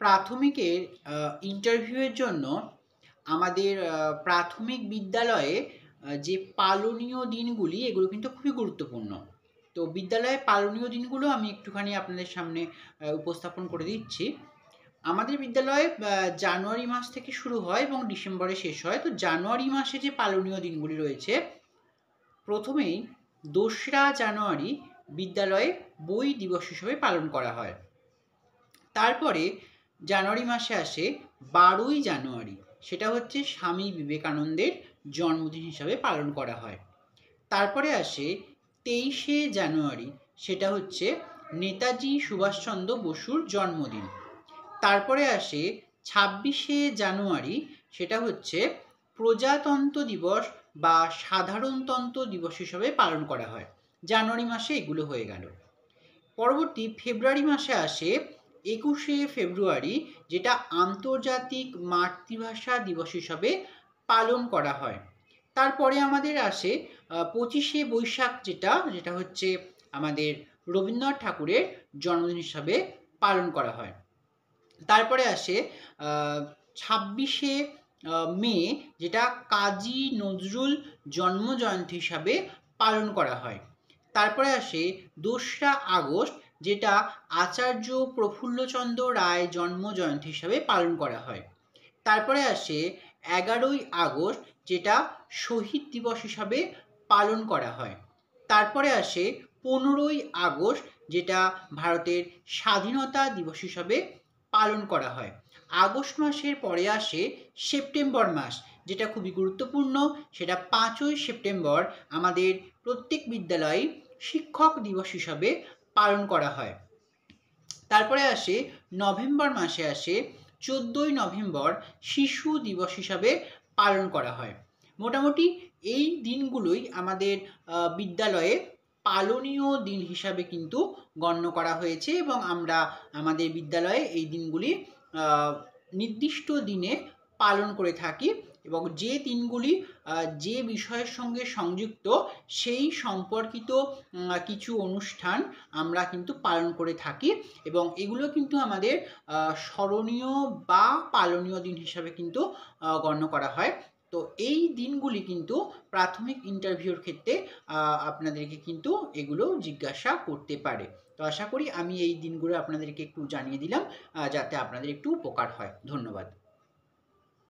প্রাথমিকের ইন্টারভিউয়ের জন্য আমাদের প্রাথমিক বিদ্যালয়ে যে পালনীয় দিনগুলি এগুলো কিন্তু খুবই গুরুত্বপূর্ণ। তো বিদ্যালয়ে পালনীয় দিনগুলো আমি একটুখানি আপনাদের সামনে উপস্থাপন করে দিচ্ছি। আমাদের বিদ্যালয়ে জানুয়ারি মাস থেকে শুরু হয় এবং ডিসেম্বরে শেষ হয়। তো জানুয়ারি মাসে যে পালনীয় দিনগুলি রয়েছে, প্রথমেই ২রা জানুয়ারি বিদ্যালয়ে বই দিবস হিসেবে পালন করা হয়। তারপরে জানুয়ারি মাসে আসে ১২ই জানুয়ারি, সেটা হচ্ছে স্বামী বিবেকানন্দের জন্মদিন হিসাবে পালন করা হয়। তারপরে আসে ২৩শে জানুয়ারি, সেটা হচ্ছে নেতাজি সুভাষচন্দ্র বসুর জন্মদিন। তারপরে আসে ২৬শে জানুয়ারি, সেটা হচ্ছে প্রজাতন্ত্র দিবস বা সাধারণতন্ত্র দিবস হিসাবে পালন করা হয়। জানুয়ারি মাসে এগুলো হয়ে গেল। পরবর্তী ফেব্রুয়ারি মাসে আসে ২১শে ফেব্রুয়ারি, যেটা আন্তর্জাতিক মাতৃভাষা দিবস হিসাবে পালন করা হয়। তারপরে আমাদের আসে ২৫শে বৈশাখ, যেটা হচ্ছে আমাদের রবীন্দ্রনাথ ঠাকুরের জন্মদিন হিসাবে পালন করা হয়। তারপরে আসে ২৬শে মে, যেটা কাজী নজরুল জন্মজয়ন্তী হিসাবে পালন করা হয়। তারপরে আসে ২রা আগস্ট, যেটা আচার্য প্রফুল্লচন্দ্র রায় জন্মজয়ন্তী হিসাবে পালন করা হয়। তারপরে আসে ১১ই আগস্ট, যেটা শহীদ দিবস হিসাবে পালন করা হয়। তারপরে আসে ১৫ই আগস্ট, যেটা ভারতের স্বাধীনতা দিবস হিসাবে পালন করা হয়। আগস্ট মাসের পরে আসে সেপ্টেম্বর মাস, যেটা খুবই গুরুত্বপূর্ণ। সেটা ৫ই সেপ্টেম্বর আমাদের প্রত্যেক বিদ্যালয়ে শিক্ষক দিবস হিসাবে পালন করা হয়। তারপরে আসে নভেম্বর মাসে আসে ১৪ই নভেম্বর শিশু দিবস হিসাবে পালন করা হয়। মোটামুটি এই দিনগুলোই আমাদের বিদ্যালয়ে পালনীয় দিন হিসাবে কিন্তু গণ্য করা হয়েছে এবং আমরা আমাদের বিদ্যালয়ে এই দিনগুলি নির্দিষ্ট দিনে পালন করে থাকি এবং যে দিনগুলি যে বিষয়ের সঙ্গে সংযুক্ত সেই সম্পর্কিত কিছু অনুষ্ঠান আমরা কিন্তু পালন করে থাকি এবং এগুলো কিন্তু আমাদের স্মরণীয় বা পালনীয় দিন হিসাবে কিন্তু গণ্য করা হয়। তো এই দিনগুলি কিন্তু প্রাথমিক ইন্টারভিউর ক্ষেত্রে আপনাদেরকে কিন্তু এগুলো জিজ্ঞাসা করতে পারে। তো আশা করি আমি এই দিনগুলো আপনাদেরকে একটু জানিয়ে দিলাম, যাতে আপনাদের একটু উপকার হয়। ধন্যবাদ।